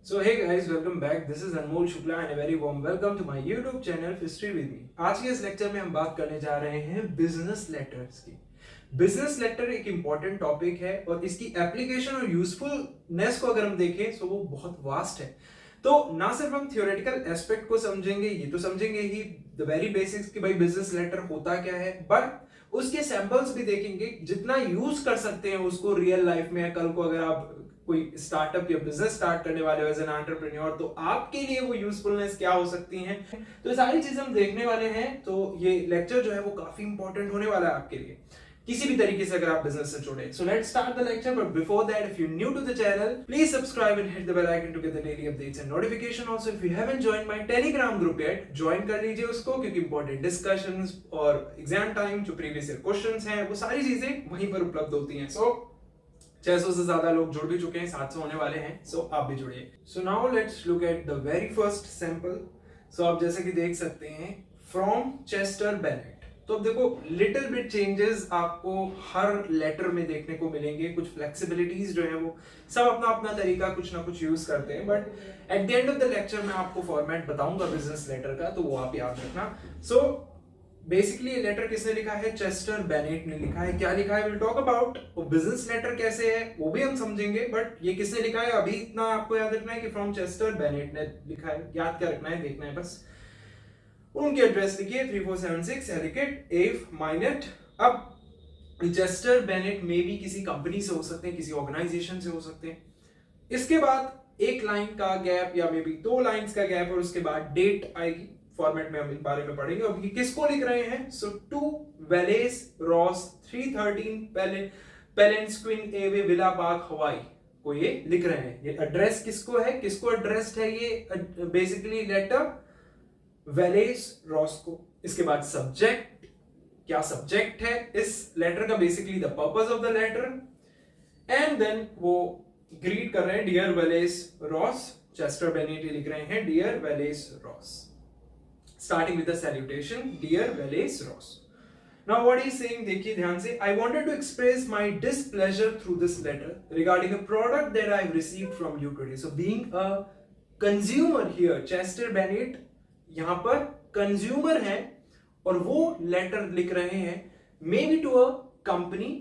So hey guys, welcome back. This is Anmol Shukla and a very warm welcome to my YouTube channel History with me. आज के इस lecture में हम बात करने जा रहे हैं बिजनेस लेटर्स की। बिजनेस लेटर एक इंपॉर्टेंट टॉपिक है और इसकी एप्लीकेशन और यूजफुलनेस को अगर हम देखें तो वो बहुत वास्ट है। तो ना सिर्फ हम थियोरेटिकल एस्पेक्ट को समझेंगे, ये तो समझेंगे ही द वेरी बेसिक्स कि भाई बिजनेस लेटर होता क्या है, बट उसके सैंपल्स भी देखेंगे, जितना यूज कर सकते हैं उसको रियल लाइफ में। कल को अगर आप कोई स्टार्टअप या बिजनेस स्टार्ट करने वाले हो एज एन एंटरप्रेन्योर, तो आपके लिए वो यूजफुलनेस क्या हो सकती है, तो ये सारी चीजें हम देखने वाले हैं। तो ये लेक्चर जो है वो काफी इंपॉर्टेंट होने वाला है आपके लिए किसी भी तरीके से अगर आप बिजनेस से जुड़े। So let's start the lecture, but before that if you new to the channel please subscribe and hit the bell icon to get the daily updates and notification. Also if you haven't joined my Telegram group yet, join कर लीजिए उसको, क्योंकि important discussions और exam time जो previous year questions हैं वो सारी चीजें वहीं पर उपलब्ध होती हैं। सो 600 से ज्यादा लोग जुड़ भी चुके हैं, 700 होने वाले हैं, सो आप भी जुड़िए। So now let's look at the very first sample. So आप जैसे कि देख सकते हैं, फ्रॉम चेस्टर बेनेट। तो अब देखो, लिटिल बिट चेंजेस आपको हर लेटर में देखने को मिलेंगे, कुछ फ्लेक्सिबिलिटीज जो है वो सब अपना अपना तरीका कुछ ना कुछ यूज करते हैं, but at the end of the lecture मैं आपको फॉर्मेट बताऊंगा बिजनेस लेटर का, तो वो आप याद रखना। सो बेसिकली ये लेटर किसने लिखा है? चेस्टर बेनेट ने लिखा है। क्या लिखा है विल टॉक अबाउट। वो बिजनेस लेटर कैसे है वो भी हम समझेंगे, बट ये किसने लिखा है अभी इतना आपको याद रखना है कि फ्रॉम चेस्टर बेनेट ने लिखा है। याद क्या रखना है, देखना है बस। उनकी एड्रेस लिखिए 3476 एलिकेट एव माइनेट। अब चेस्टर बेनेट में भी किसी कंपनी से हो सकते हैं, किसी ऑर्गेनाइजेशन से हो सकते हैं। इसके बाद एक लाइन का गैप या मे बी 2 लाइंस का गैप, और उसके बाद डेट आएगी। फॉर्मेट में हम इस बारे में पढ़ेंगे। और किसको लिख रहे हैं? सो टू वेलेस रॉस 313 पेलेंस्क्विन एवे विला पार्क हवाई को ये लिख रहे हैं। ये एड्रेस किसको है, किसको एड्रेस्ड है ये बेसिकली लेटर? वेलेस रॉस को। इसके बाद सब्जेक्ट, क्या सब्जेक्ट है इस लेटर का? Basically the purpose of the letter. And then वो ग्रीट कर रहे हैं dear Wallace Ross. Chester Bennett लिख रहे हैं dear Wallace Ross, starting with the salutation, dear Wallace Ross. Now what he is saying, देखिए ध्यान से, I wanted to express my displeasure through this letter regarding a product that I have received from you today. So being a consumer here, Chester Bennett यहाँ पर consumer है और वो letter लिख रहे हैं maybe to a company,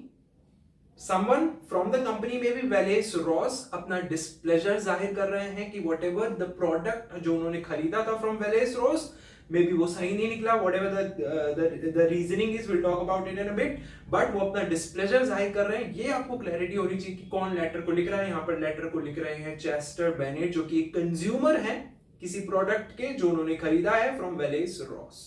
someone from the company, maybe Wallace Ross अपना displeasure जाहिर कर रहे हैं कि whatever the product जो उन्होंने खरीदा था from Wallace Ross, may be वो सही नहीं निकला, whatever the reasoning is, we'll talk about it in a bit, but वो अपना डिस्प्लेजर जाहिर कर रहे हैं। ये आपको क्लैरिटी होनी चाहिए कि कौन लेटर को लिख रहा है। यहाँ पर लेटर को लिख रहे हैं चेस्टर बेनेट, जो कि एक कंज्यूमर है किसी प्रोडक्ट के जो उन्होंने खरीदा है फ्रॉम वेलेस रॉस।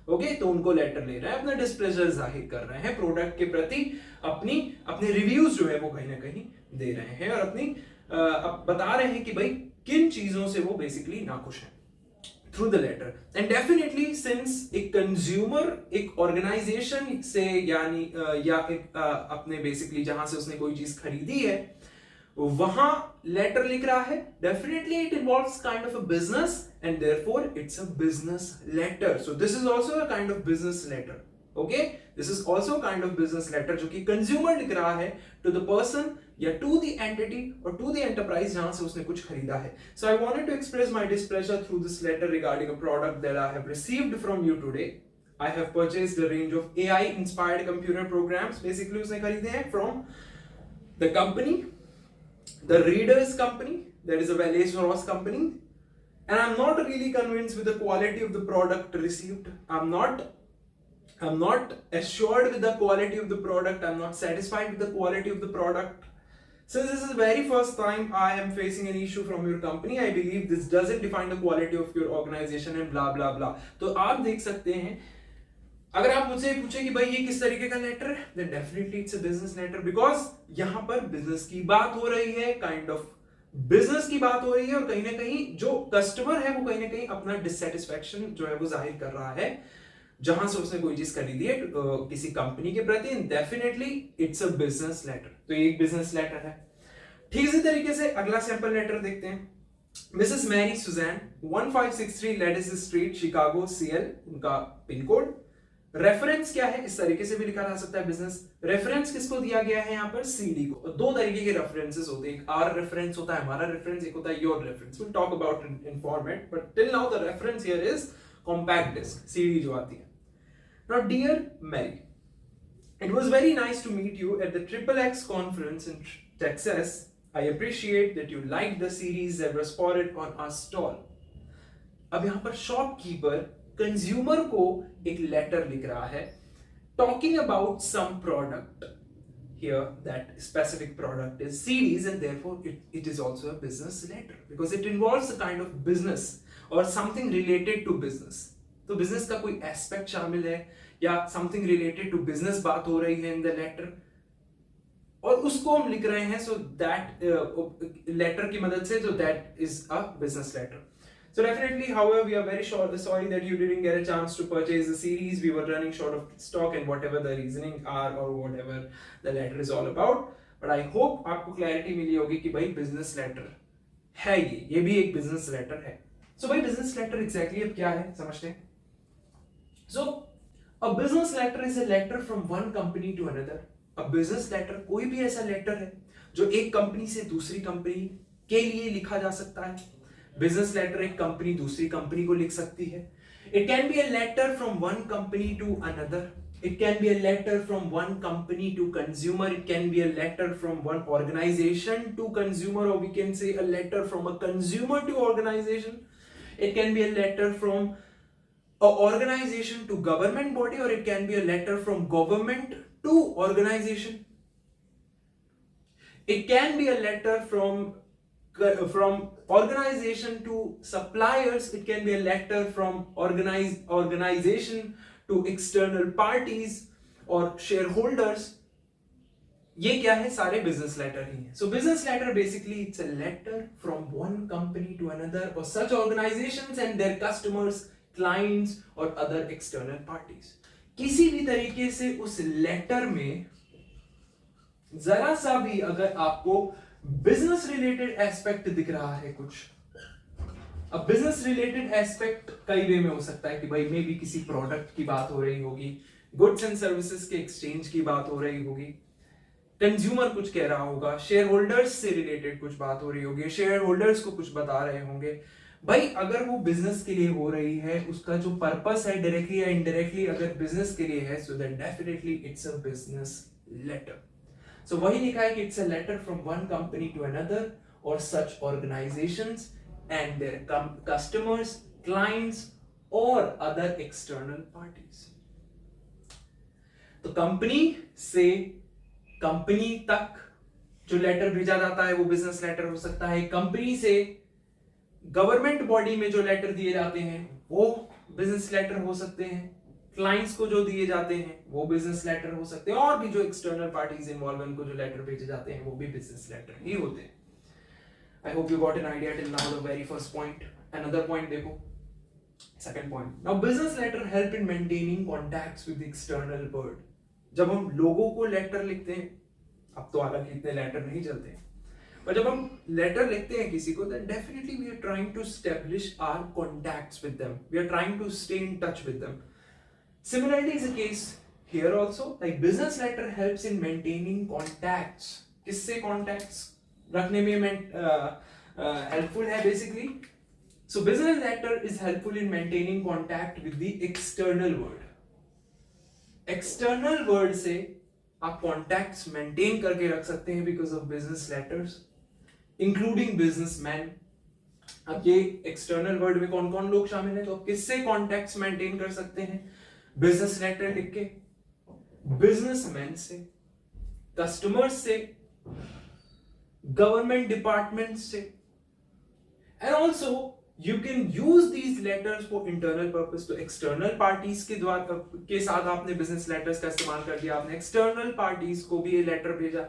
ओके, तो उनको लेटर ले रहे हैं, अपना डिस्प्लेजर जाहिर कर रहे हैं प्रोडक्ट के प्रति, अपने रिव्यूज जो है वो कहीं ना कहीं दे रहे हैं और अपनी बता रहे हैं कि भाई किन चीजों से वो बेसिकली नाखुश है through the letter. And definitely since एक consumer एक organization से यानी या एक अपने basically जहां से उसने कोई चीज खरीदी है वहां लेटर लिख रहा है, definitely it involves kind of a business and therefore it's a business letter. So this is also a kind of business letter. Okay, this is also kind of business letter जो कि consumer लिख रहा है to the person या to the entity or to the enterprise जहां से उसने कुछ खरीदा है. So I wanted to express my displeasure through this letter regarding a product that I have received from you today. I have purchased a range of AI inspired computer programs. Basically उसने खरीदे हैं from the company, the reader's company, that is a Wallace Ross company, and I'm not really convinced with the quality of the product received. I'm not assured with the quality of the product. I'm not satisfied with the quality of the product. Since this is the very first time I am facing an issue from your company, I believe this doesn't define the quality of your organization and blah blah blah. तो आप देख सकते हैं, अगर आप मुझसे पूछे कि भाई ये किस तरीके का लेटर है, then definitely it's a business letter, because यहाँ पर बिजनेस की बात हो रही है, काइंड ऑफ बिजनेस की बात हो रही है, और कहीं ना कहीं जो कस्टमर है वो कहीं ना कहीं अपना डिससेटिस्फैक्शन जो है वो जाहिर कर रहा है जहां से उसने कोई चीज खरीदी है किसी कंपनी के प्रति। Definitely it's a business letter, तो ये एक बिजनेस लेटर है। ठीक इसी तरीके से अगला सैंपल लेटर देखते हैं। Mrs Mary Suzanne 1563 Ladies Street Chicago CL उनका पिन कोड, रेफरेंस क्या है, इस तरीके से भी लिखा जा सकता है बिजनेस रेफरेंस किसको दिया गया है यहाँ पर, सीडी को। दो तरीके के रेफरेंसेस होते हैं, एक आर रेफरेंस होता है हमारा रेफरेंस, एक होता है your reference. Will talk about in format, but till now the reference here is compact disc, CD जो आती है। Now dear Mary, it was very nice to meet you at the Triple X conference in Texas. I appreciate that you liked the series that was spotted on our stall. अब यहाँ पर shopkeeper consumer को एक letter लिख रहा है talking about some product. Here that specific product is CDs, and therefore it is also a business letter because it involves a kind of business or something related to business. तो business का कोई aspect शामिल है या something related to business बात हो रही है in the letter, और उसको हम लिख रहे हैं, so that letter की मदद से, so that is a business letter. So definitely, however, we are very sorry that you didn't get a chance to purchase the series. We were running short of stock and whatever the reasoning are or whatever the letter is all about. But I hope आपको clarity मिली होगी कि भाई business letter है, ये भी एक business letter है. So भाई business letter exactly अब क्या है समझते हैं? So a business letter is a letter from one company to another. A business letter कोई भी ऐसा लेटर है जो एक कंपनी से दूसरी कंपनी के लिए लिखा जा सकता है. बिजनेस लेटर एक कंपनी दूसरी कंपनी को लिख सकती है. It can be a letter from one company to another. It can be a letter from one company to consumer. It can be a letter from one organization to consumer, or we can say a letter from a consumer to organization. It can be a letter from a organization to government body, or it can be a letter from government to organization. It can be a letter from organization to suppliers. It can be a letter from organization to external parties or shareholders. ये क्या है, सारे business letter ही हैं. So business letter basically it's a letter from one company to another or such organizations and their customers, clients or other external parties. किसी भी तरीके से उस लेटर में जरा सा भी अगर आपको बिजनेस रिलेटेड एस्पेक्ट दिख रहा है कुछ, अब बिजनेस रिलेटेड एस्पेक्ट कई वे में हो सकता है कि भाई मे भी किसी प्रोडक्ट की बात हो रही होगी, गुड्स एंड सर्विसेज के एक्सचेंज की बात हो रही होगी, कंज्यूमर कुछ कह रहा होगा, शेयर होल्डर्स से रिलेटेड कुछ बात हो रही होगी, शेयर होल्डर्स को कुछ बता रहे होंगे. भाई अगर वो बिजनेस के लिए हो रही है, उसका जो पर्पस है डायरेक्टली या इनडायरेक्टली अगर बिजनेस के लिए है, so that definitely it's a business letter. So वही लिखा है कि it's a letter from one company to another or such organizations and their customers, clients or other external parties. तो कंपनी से कंपनी तक जो लेटर भेजा जाता है वो बिजनेस लेटर हो सकता है. कंपनी से गवर्नमेंट बॉडी में जो लेटर दिए जाते हैं वो बिजनेस लेटर हो सकते हैं. क्लाइंट्स को जो दिए जाते हैं वो बिजनेस लेटर हो सकते हैं, और भी जो एक्सटर्नल पार्टीज इन्वॉल्व हैं उनको जो लेटर भेजे जाते हैं वो भी बिजनेस लेटर ही होते हैं. I hope you got an idea till now the very first point. Another point देखो, second point. Now business letter help in maintaining contacts with external world. जब हम लोगों को लेटर लिखते हैं, अब तो हालांकि इतने लेटर नहीं चलते हैं, पर जब हम लेटर लिखते हैं किसी को, then definitely we are trying to establish our contacts with them. We are trying to stay in touch with them. Similarly is the case here also. Like business letter helps in maintaining contacts. किससे contacts रखने में helpful है basically. So business letter is helpful in maintaining contact with the external world. External world से आप contacts maintain करके रख सकते हैं because of business letters, including businessmen. अब ये external world में कौन कौन लोग शामिल हैं, तो आप किससे contacts maintain कर सकते हैं बिजनेस लेटर लिख के? बिजनेसमैन से, कस्टमर्स से, गवर्नमेंट डिपार्टमेंट से. And also you can use these letters for internal purpose. तो एक्सटर्नल पार्टीज के द्वारा के साथ आपने बिजनेस लेटर्स का इस्तेमाल कर दिया, आपने एक्सटर्नल पार्टीज को भी ये लेटर भेजा,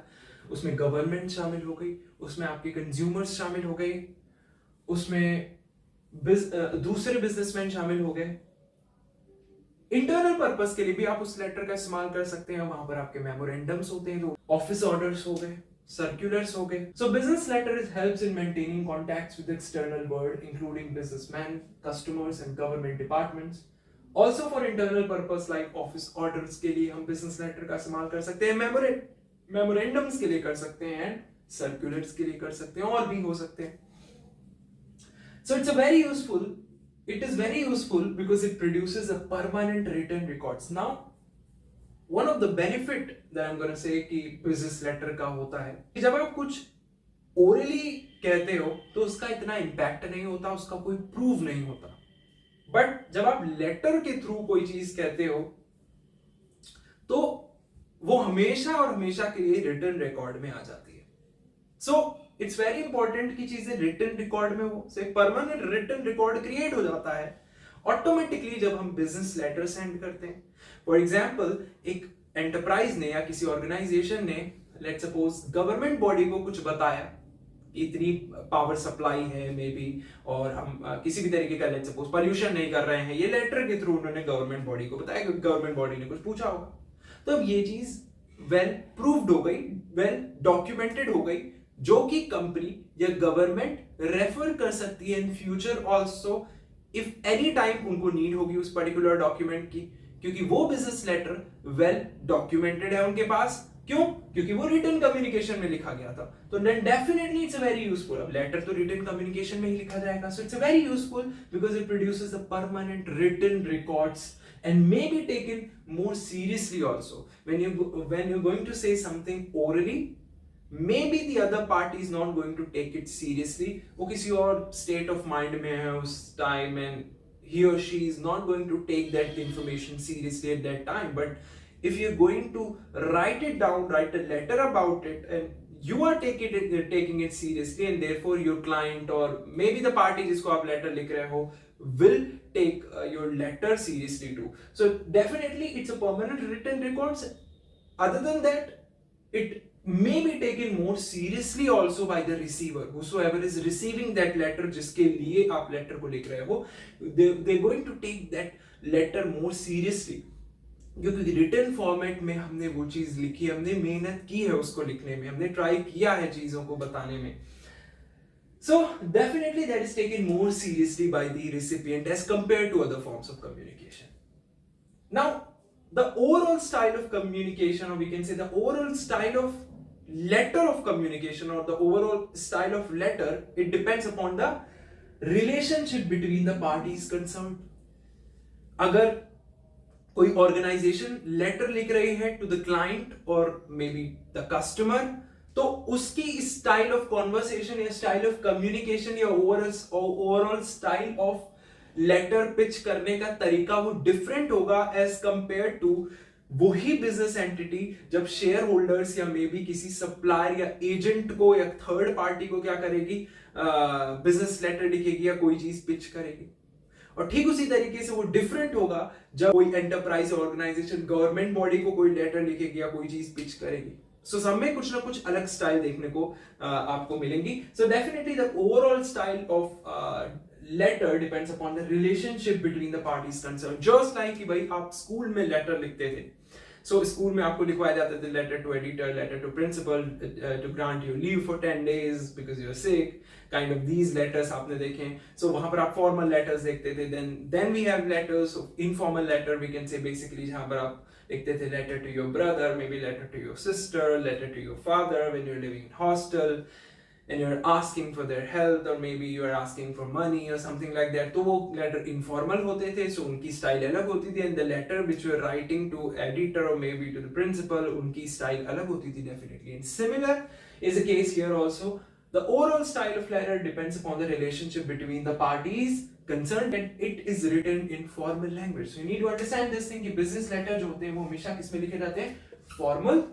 उसमें गवर्नमेंट शामिल हो गई, उसमें आपके कंज्यूमर्स शामिल हो गए, उसमें दूसरे बिजनेसमैन शामिल हो गए. इंटरनल पर्पस के लिए भी आप उस लेटर का इस्तेमाल कर सकते हैं. वहां पर आपके मेमोरेंडम्स होते हैं, तो ऑफिस ऑर्डर्स हो गए, सर्कुलर्स हो गए. So business letter is helps in maintaining contacts with external world including businessman, customers and government departments. Also for internal purpose like office orders के लिए हम बिजनेस लेटर का इस्तेमाल कर सकते हैं, मेमोरेंडम्स के लिए कर सकते हैं, सर्कुलर्स के लिए कर सकते हैं, और भी हो सकते हैं. So it's a very useful, it is very useful because it produces a permanent written records. Now, one of the benefit that I'm going to say कि business letter का होता है कि जब आप कुछ orally कहते हो तो उसका इतना impact नहीं होता, उसका कोई proof नहीं होता. बट जब आप लेटर के थ्रू कोई चीज कहते हो तो वो हमेशा और हमेशा के लिए रिटन रिकॉर्ड में आ जाती है. सो इट्स वेरी इंपॉर्टेंट कि चीजें रिटन रिकॉर्ड में हो. सो एक परमानेंट रिटन रिकॉर्ड क्रिएट हो जाता है ऑटोमेटिकली जब हम बिजनेस लेटर सेंड करते हैं. फॉर एग्जाम्पल, एक एंटरप्राइज ने या किसी ऑर्गेनाइजेशन ने, लेट्स सपोज गवर्नमेंट बॉडी को कुछ बताया, इतनी पावर सप्लाई है मे बी, और हम किसी भी तरीके का लेट्स सपोज पोल्यूशन नहीं कर रहे हैं, ये लेटर के थ्रू उन्होंने गवर्नमेंट बॉडी को बताया, क्योंकि गवर्नमेंट बॉडी ने कुछ पूछा होगा. तो अब ये चीज वेल प्रूव्ड हो गई, वेल डॉक्यूमेंटेड हो गई, जो कि कंपनी या गवर्नमेंट रेफर कर सकती है in future also if any time उनको नीड होगी उस पर्टिकुलर डॉक्यूमेंट की, क्योंकि वो बिजनेस लेटर वेल डॉक्यूमेंटेड है उनके पास. क्यों? क्योंकि वो रिटन कम्युनिकेशन में लिखा गया था. तो then definitely it's very useful. अब लेटर तो रिटन कम्युनिकेशन में ही लिखा जाएगा, so it's very useful because it produces a permanent written records and may be taken more seriously also. When you're going to say something orally, maybe the other party is not going to take it seriously. वो किसी और state of mind में है उस time, and he or she is not going to take that information seriously at that time. But if you're going to write it down, write a letter about it, and you are taking it seriously, and therefore your client or maybe the party जिसको आप letter लिख रहे हो will take your letter seriously too. So definitely it's a permanent written records. Other than that, it may be taken more seriously also by the receiver, whosoever is receiving that letter, जिसके लिए आप letter को लिख रहे हो, they're going to take that letter more seriously, क्योंकि written format में हमने वो चीज लिखी, हमने मेहनत की है उसको लिखने में, हमने ट्राई किया है चीजों को बताने में. So definitely that is taken more seriously by the recipient as compared to other forms of communication. Now, the overall style of communication, or we can say the overall style of letter of communication, or the overall style of letter, it depends upon the relationship between the parties concerned. अगर कोई organisation letter लिख रही है to the client और may be the customer, तो उसकी style of conversation या style of communication या overall style of letter pitch करने का तरीका वो डिफरेंट होगा एज कंपेयर टू वही बिजनेस एंटिटी जब शेयर होल्डर्स या मे बी किसी सप्लायर या एजेंट को या थर्ड पार्टी को क्या करेगी, बिजनेस लेटर लिखेगी या कोई चीज पिच करेगी. और ठीक उसी तरीके से वो डिफरेंट होगा जब कोई एंटरप्राइज ऑर्गेनाइजेशन गवर्नमेंट बॉडी को कोई लेटर लिखेगी या कोई चीज पिच करेगी. सो सब में कुछ ना कुछ अलग स्टाइल देखने को आपको मिलेंगी. So definitely the overall style of letter depends upon the relationship between the parties concern. Just like कि भाई आप स्कूल में लेटर लिखते थे, सो स्कूल में आपको लिखवाए जाते थे letter to editor, letter to principal to grant you leave for 10 days because you are sick, kind of these letters आपने देखे. सो वहां पर आप फॉर्मल लेटर्स देखते थे. Then we have letters, informal letter we can say basically, जहां पर आप लिखते थे letter to your brother, may be letter to your sister, letter to your father when you are living in hostel and you're asking for their health, or maybe you are asking for money or something like that. तो वो letter informal होते थे, so उनकी style अलग होती थी, and the letter which you are writing to editor or maybe to the principal, उनकी style अलग होती थी definitely. And similar is the case here also. The overall style of letter depends upon the relationship between the parties concerned, and it is written in formal language. So you need to understand this thing कि business letter जो होते हैं वो हमेशा किस में लिखे जाते हैं? Formal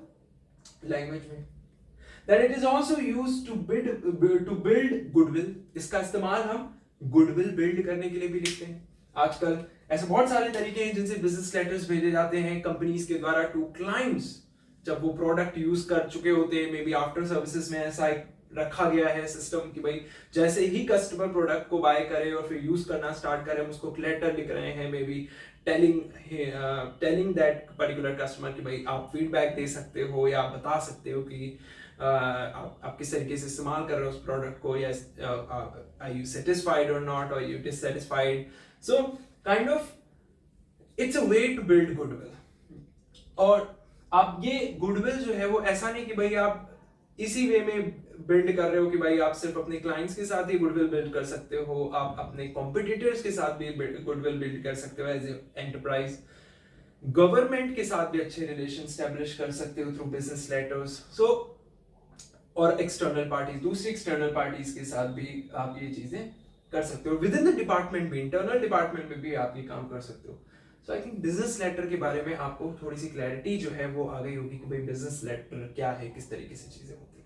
language में. That it is also used to build goodwill. इसका इस्तेमाल हम goodwill build करने के लिए भी लिखते हैं. आजकल ऐसे बहुत सारे तरीके हैं जिनसे बिजनेस लेटर्स भेजे जाते हैं कंपनीज के द्वारा टू क्लाइंट्स, जब वो प्रोडक्ट यूज कर चुके होते हैं. मे बी आफ्टर सर्विसेज में ऐसा एक रखा गया है सिस्टम कि भाई जैसे ही कस्टमर प्रोडक्ट को बाय करे और फिर यूज करना स्टार्ट करे, हम उसको लेटर लिख रहे हैं, may be telling that particular customer कि भाई आप फीडबैक दे सकते हो या आप बता सकते हो कि आप किस तरीके से इस्तेमाल कर रहे हो उस प्रोडक्ट को, या आर यू सेटिस्फाइड और नॉट, और you dissatisfied. So kind of it's a way to build goodwill. और आप ये गुडविल जो है वो ऐसा नहीं कि भाई आप इसी वे में बिल्ड कर रहे हो कि भाई आप सिर्फ अपने क्लाइंट्स के साथ ही गुडविल बिल्ड कर सकते हो, आप अपने कॉम्पिटिटर्स के साथ भी गुडविल बिल्ड कर सकते हो एज एंटरप्राइज, गवर्नमेंट के साथ भी अच्छे रिलेशन स्टैब्लिश कर सकते हो थ्रू बिजनेस लेटर्स। सो और एक्सटर्नल पार्टीज, दूसरी एक्सटर्नल पार्टीज के साथ भी आप ये चीजें कर सकते हो। विद इन द डिपार्टमेंट भी, इंटरनल डिपार्टमेंट में भी आप ये काम कर सकते हो। So I think business letter के बारे में आपको थोड़ी सी क्लैरिटी जो है वो आ गई होगी कि भाई बिजनेस लेटर क्या है, किस तरीके से चीजें होती हैं।